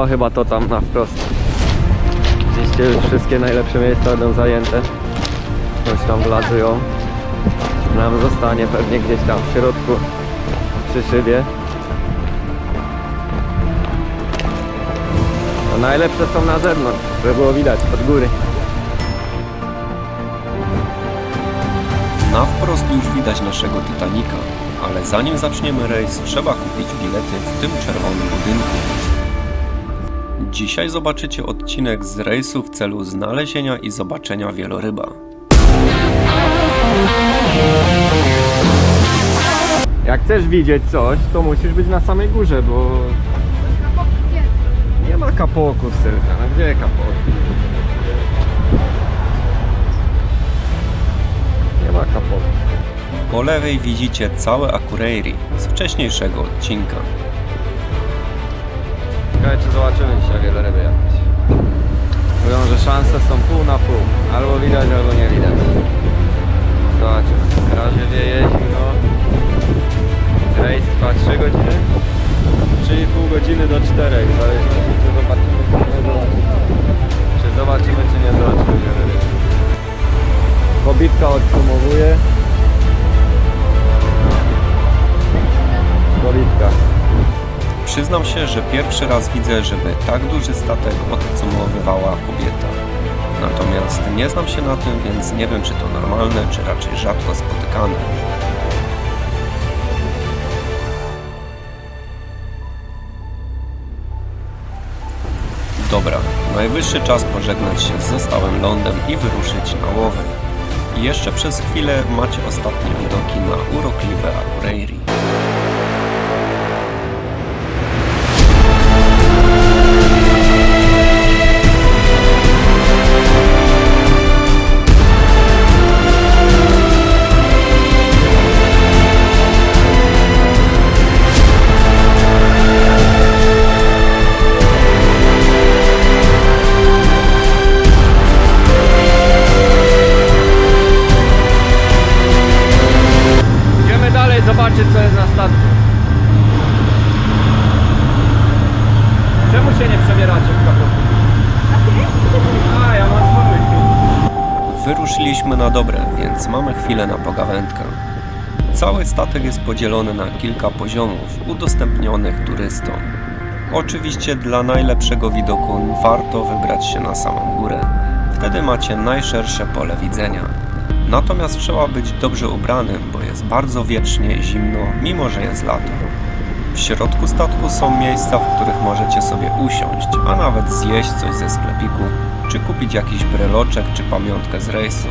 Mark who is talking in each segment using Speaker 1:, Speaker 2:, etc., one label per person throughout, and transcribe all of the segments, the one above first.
Speaker 1: No chyba to tam na wprost. Oczywiście już wszystkie najlepsze miejsca będą zajęte. Coś tam wlazują. Nam zostanie pewnie gdzieś tam w środku przy szybie. No najlepsze są na zewnątrz, żeby było widać od góry.
Speaker 2: Na wprost już widać naszego Titanica, ale zanim zaczniemy rejs, trzeba kupić bilety w tym czerwonym budynku. Dzisiaj zobaczycie odcinek z rejsu w celu znalezienia i zobaczenia wieloryba.
Speaker 1: Jak chcesz widzieć coś, to musisz być na samej górze, bo nie ma kapoków, Sylwia. No gdzie kapoki? Nie ma kapoków.
Speaker 2: Po lewej widzicie całe Akureyri z wcześniejszego odcinka.
Speaker 1: Ciekawe, czy zobaczymy dzisiaj wieloryby jakieś. Mówią, że szanse są pół na pół. Albo widać, albo nie widać. Zobaczymy. W razie wieje zimno. Rejs trwa 3 godziny. 3,5 godziny do 4. Zależy, czy zobaczymy, czy nie zobaczymy. Czy zobaczymy, czy nie zobaczymy wieloryby. Kobitka odsumowuje. Kobitka.
Speaker 2: Przyznam się, że pierwszy raz widzę, żeby tak duży statek odsumowywała kobieta. Natomiast nie znam się na tym, więc nie wiem, czy to normalne, czy raczej rzadko spotykane. Dobra, najwyższy czas pożegnać się ze stałym lądem i wyruszyć na łowy. I jeszcze przez chwilę macie ostatnie widoki na urokliwe Akureyri.
Speaker 1: Zobaczyć, co jest na statku. Czemu się nie przebieracie w kapoku? A, ja mam swój.
Speaker 2: Wyruszyliśmy na dobre, więc mamy chwilę na pogawędkę. Cały statek jest podzielony na kilka poziomów udostępnionych turystom. Oczywiście dla najlepszego widoku warto wybrać się na samą górę. Wtedy macie najszersze pole widzenia. Natomiast trzeba być dobrze ubranym, bo jest bardzo wiecznie zimno, mimo że jest lato. W środku statku są miejsca, w których możecie sobie usiąść, a nawet zjeść coś ze sklepiku, czy kupić jakiś breloczek, czy pamiątkę z rejsu.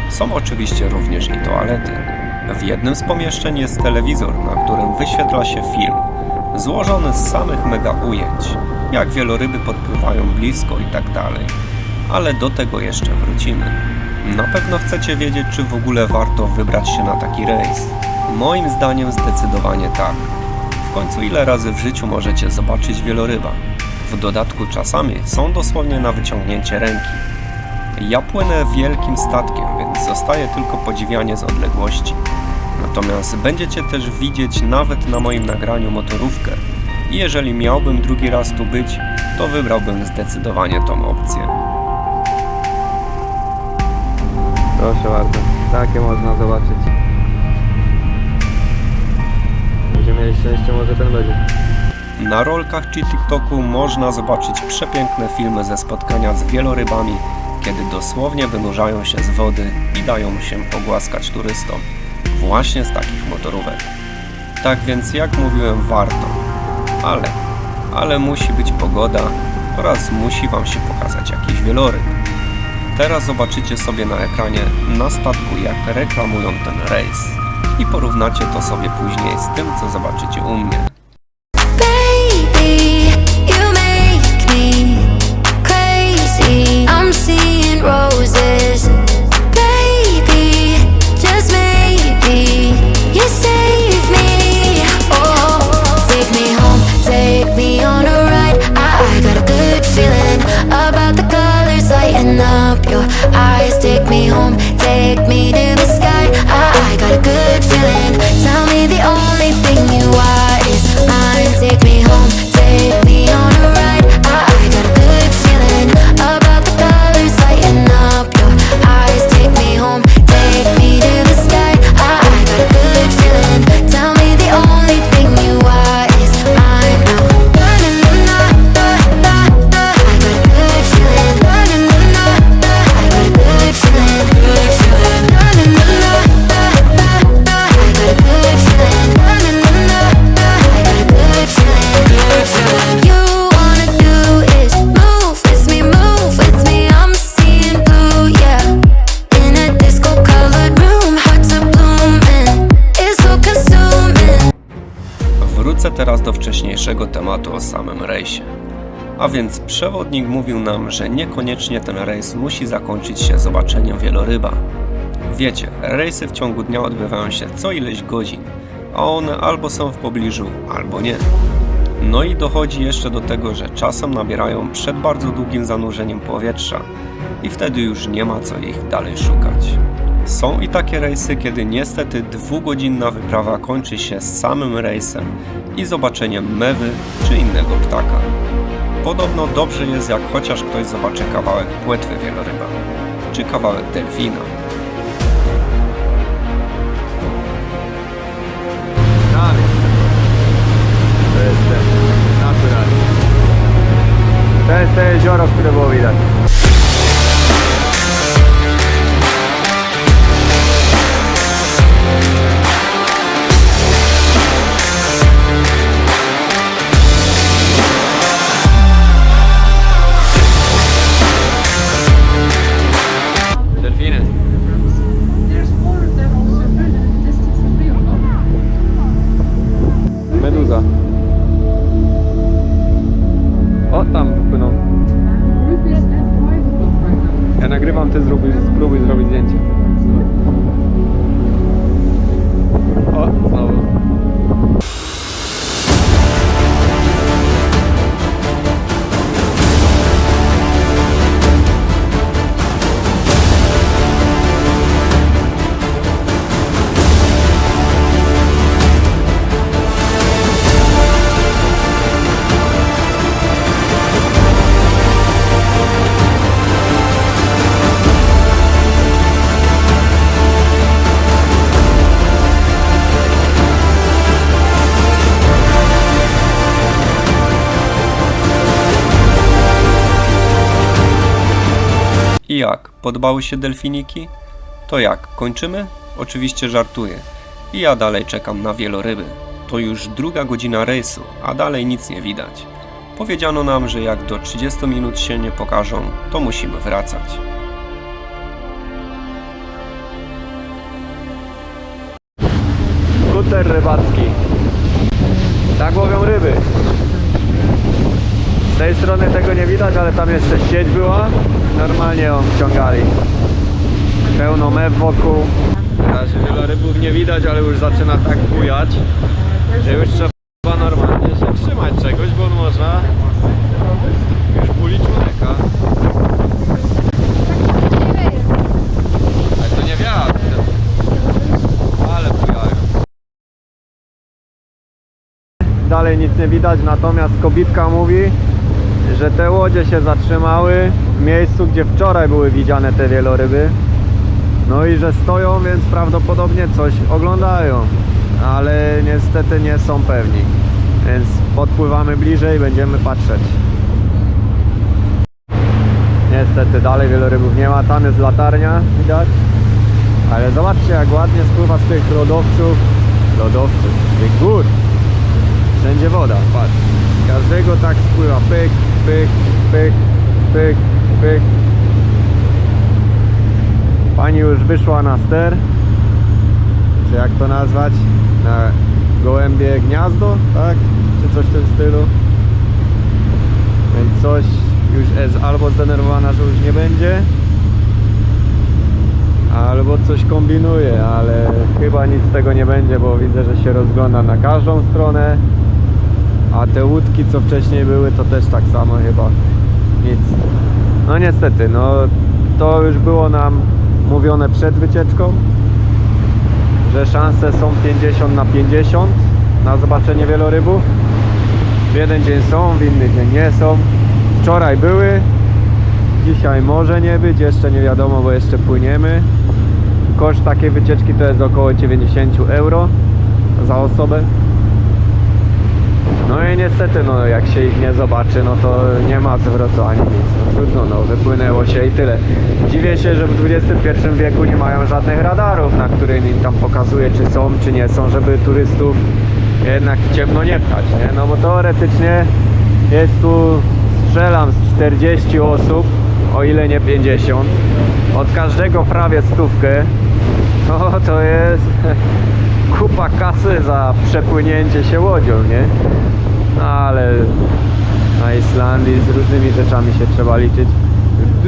Speaker 2: Są oczywiście również i toalety. W jednym z pomieszczeń jest telewizor, na którym wyświetla się film, złożony z samych mega ujęć, jak wieloryby podpływają blisko i tak dalej. Ale do tego jeszcze wrócimy. Na pewno chcecie wiedzieć, czy w ogóle warto wybrać się na taki rejs. Moim zdaniem zdecydowanie tak. W końcu ile razy w życiu możecie zobaczyć wieloryba? W dodatku czasami są dosłownie na wyciągnięcie ręki. Ja płynę wielkim statkiem, więc zostaje tylko podziwianie z odległości. Natomiast będziecie też widzieć nawet na moim nagraniu motorówkę. I jeżeli miałbym drugi raz tu być, to wybrałbym zdecydowanie tą opcję.
Speaker 1: Proszę bardzo, takie można zobaczyć. Będziemy mieli szczęście, może ten będzie.
Speaker 2: Na rolkach czy TikToku można zobaczyć przepiękne filmy ze spotkania z wielorybami, kiedy dosłownie wynurzają się z wody i dają się pogłaskać turystom. Właśnie z takich motorówek. Tak więc jak mówiłem, warto. Ale musi być pogoda oraz musi wam się pokazać jakiś wieloryb. Teraz zobaczycie sobie na ekranie na statku, jak reklamują ten rejs i porównacie to sobie później z tym, co zobaczycie u mnie.
Speaker 3: Up your eyes, take me home, take me to the sky. I got a good feeling. Tell me the only thing you are is mine. Take me home, take me on a ride.
Speaker 2: Wrócę teraz do wcześniejszego tematu o samym rejsie. A więc przewodnik mówił nam, że niekoniecznie ten rejs musi zakończyć się zobaczeniem wieloryba. Wiecie, rejsy w ciągu dnia odbywają się co ileś godzin, a one albo są w pobliżu, albo nie. No i dochodzi jeszcze do tego, że czasem nabierają przed bardzo długim zanurzeniem powietrza i wtedy już nie ma co ich dalej szukać. Są i takie rejsy, kiedy niestety 2-godzinna wyprawa kończy się samym rejsem i zobaczeniem mewy czy innego ptaka. Podobno dobrze jest, jak chociaż ktoś zobaczy kawałek płetwy wieloryba, czy kawałek delfina.
Speaker 1: Dalej. To jest ten naturalny. To jest to jezioro, które było widać. Delfiny.
Speaker 4: There's more of them also further in the distance than real though.
Speaker 1: Meduza. O, tam płyną.
Speaker 4: Rubies and white look right now.
Speaker 1: Ja nagrywam, ty spróbuj zrobić zdjęcie. O, znowu.
Speaker 2: I jak? Podobały się delfiniki? To jak? Kończymy? Oczywiście żartuję. I ja dalej czekam na wieloryby. To już 2. godzina rejsu, a dalej nic nie widać. Powiedziano nam, że jak do 30 minut się nie pokażą, to musimy wracać.
Speaker 1: Skuter rybacki. Tak łowią ryby. Z tej strony tego nie widać, ale tam jeszcze sieć była. Normalnie ją wciągali. Pełno mew wokół. Na razie wielorybów nie widać, ale już zaczyna tak bujać, że już trzeba normalnie się trzymać czegoś, bo można już bulić człowieka. Ale to nie wiatr. Ale bujają. Dalej nic nie widać, natomiast kobitka mówi, że te łodzie się zatrzymały w miejscu, gdzie wczoraj były widziane te wieloryby. No i że stoją, więc prawdopodobnie coś oglądają, ale niestety nie są pewni. Więc podpływamy bliżej i będziemy patrzeć. Niestety dalej wielorybów nie ma, tam jest latarnia, widać. Ale zobaczcie, jak ładnie spływa z tych lodowców, tych gór. Wszędzie woda, patrz. Z każdego tak spływa, pyk, pyk, pyk, pyk, pyk. Pani już wyszła na ster, czy jak to nazwać, na gołębie gniazdo, tak? Czy coś w tym stylu. Więc coś już jest albo zdenerwowana, że już nie będzie, albo coś kombinuje, ale chyba nic z tego nie będzie, bo widzę, że się rozgląda na każdą stronę. A te łódki, co wcześniej były, to też tak samo chyba nic. No niestety, no to już było nam mówione przed wycieczką, że szanse są 50/50 na zobaczenie wielorybów. W jeden dzień są, w inny dzień nie są. Wczoraj były, dzisiaj może nie być, jeszcze nie wiadomo, bo jeszcze płyniemy. Koszt takiej wycieczki to jest około 90 euro za osobę. No i niestety, no jak się ich nie zobaczy, no to nie ma zwrotu ani nic. No trudno, no wypłynęło się i tyle. Dziwię się, że w XXI wieku nie mają żadnych radarów, na których im tam pokazuje, czy są, czy nie są, żeby turystów jednak w ciemno nie pchać, nie? No bo teoretycznie jest tu, strzelam, z 40 osób, o ile nie 50. Od każdego prawie 100. No to jest kupa kasy za przepłynięcie się łodzią, nie? No ale na Islandii z różnymi rzeczami się trzeba liczyć.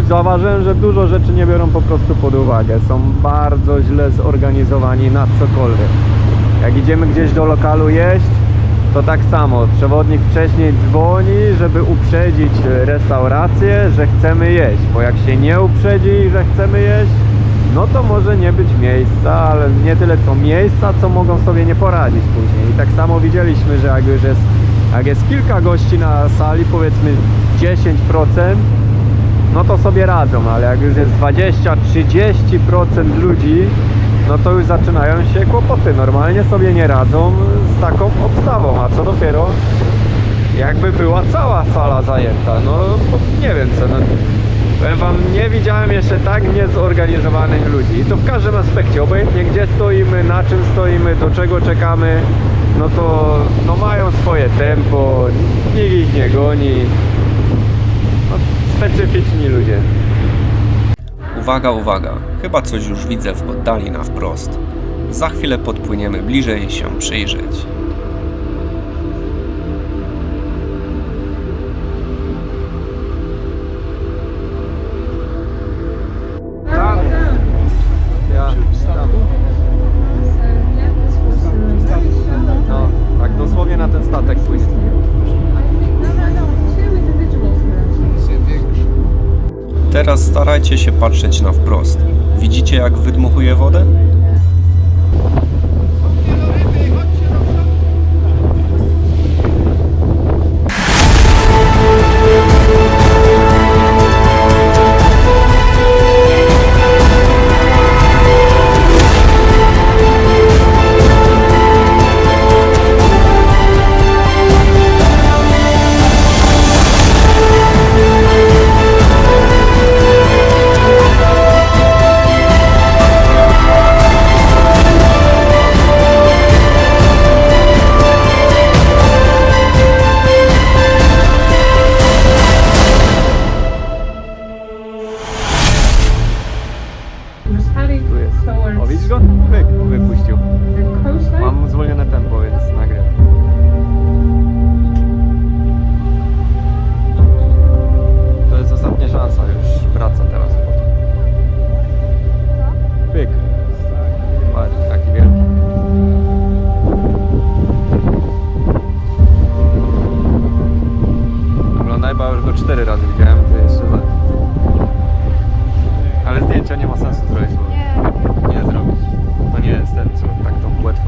Speaker 1: Zauważyłem, że dużo rzeczy nie biorą po prostu pod uwagę. Są bardzo źle zorganizowani na cokolwiek. Jak idziemy gdzieś do lokalu jeść, to tak samo. Przewodnik wcześniej dzwoni, żeby uprzedzić restaurację, że chcemy jeść. Bo jak się nie uprzedzi, że chcemy jeść, no to może nie być miejsca, ale nie tyle co miejsca, co mogą sobie nie poradzić później. I tak samo widzieliśmy, że jak jest kilka gości na sali, powiedzmy 10%, no to sobie radzą, ale jak już jest 20-30% ludzi, no to już zaczynają się kłopoty. Normalnie sobie nie radzą z taką obstawą, a co dopiero jakby była cała sala zajęta. No nie wiem co, no, powiem wam, nie widziałem jeszcze tak niezorganizowanych ludzi. I to w każdym aspekcie, obojętnie gdzie stoimy, na czym stoimy, do czego czekamy, no to no mają swoje tempo, nikt ich nie goni. No, specyficzni ludzie.
Speaker 2: Uwaga, uwaga, chyba coś już widzę w oddali na wprost. Za chwilę podpłyniemy bliżej się przyjrzeć.
Speaker 1: Tam. Ja, tam. No, tak dosłownie na ten statek płynie.
Speaker 2: Teraz starajcie się patrzeć na wprost. Widzicie, jak wydmuchuje wodę?
Speaker 1: Tu jest. O, widzisz go? Pyk, wypuścił. Mam zwolnione tempo, więc nagrywam. To jest ostatnia szansa, już wraca teraz. Pyk. Patrz, taki wielki. Oglądaj, bo ja już go 4 razy widziałem, to jeszcze za... Ale zdjęcia nie ma sensu zrobić, bo nie zrobić. To nie jest ten, co tak tą płetwą.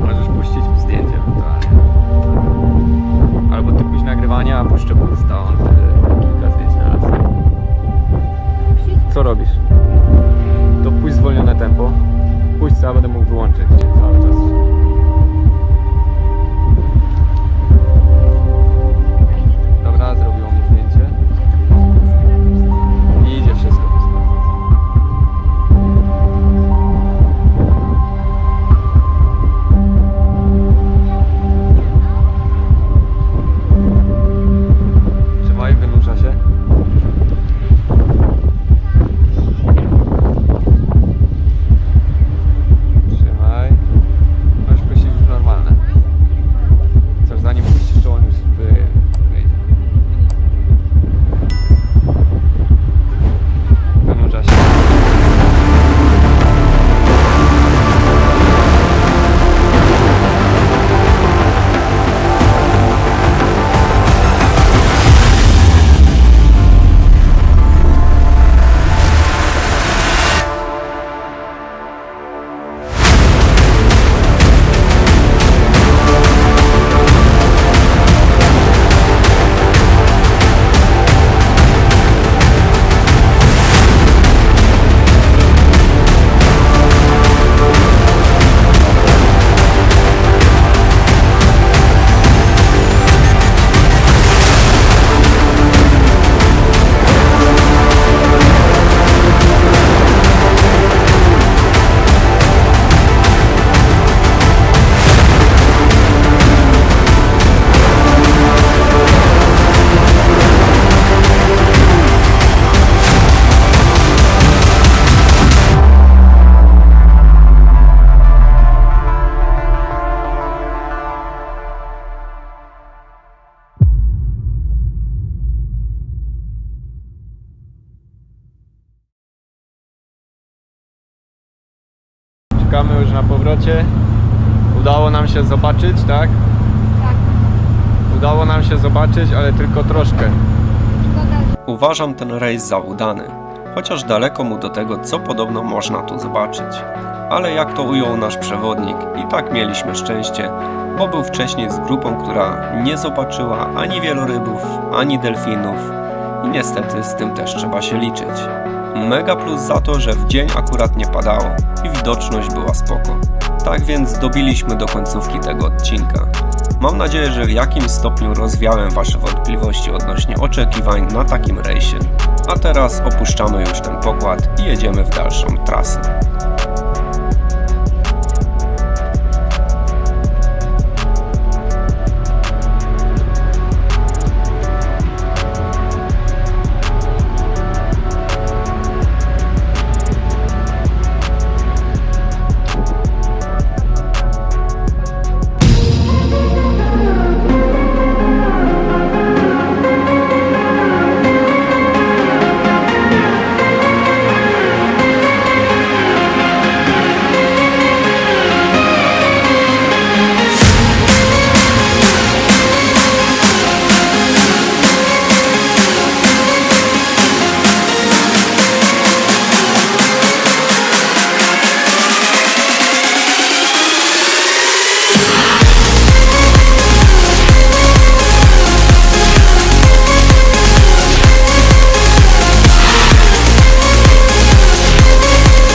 Speaker 1: Możesz puścić zdjęcie ewentualnie. Albo ty pójść nagrywania, a puszczę pusta, on wtedy kilka zdjęć na raz. Co robisz? To pójść zwolnione tempo. Pójść, co ja będę mógł wyłączyć cały czas. Dobra, zrobiło mi zdjęcie. I idzie wszystko. Trzymaj, wynurza się. Trzymaj. szukamy już na powrocie. Udało nam się zobaczyć, tak?
Speaker 5: Tak.
Speaker 1: Udało nam się zobaczyć, ale tylko troszkę.
Speaker 2: Uważam ten rejs za udany, chociaż daleko mu do tego, co podobno można tu zobaczyć. Ale jak to ujął nasz przewodnik, i tak mieliśmy szczęście, bo był wcześniej z grupą, która nie zobaczyła ani wielorybów, ani delfinów i niestety z tym też trzeba się liczyć. Mega plus za to, że w dzień akurat nie padało i widoczność była spoko. Tak więc dobiliśmy do końcówki tego odcinka. Mam nadzieję, że w jakimś stopniu rozwiałem Wasze wątpliwości odnośnie oczekiwań na takim rejsie. A teraz opuszczamy już ten pokład i jedziemy w dalszą trasę.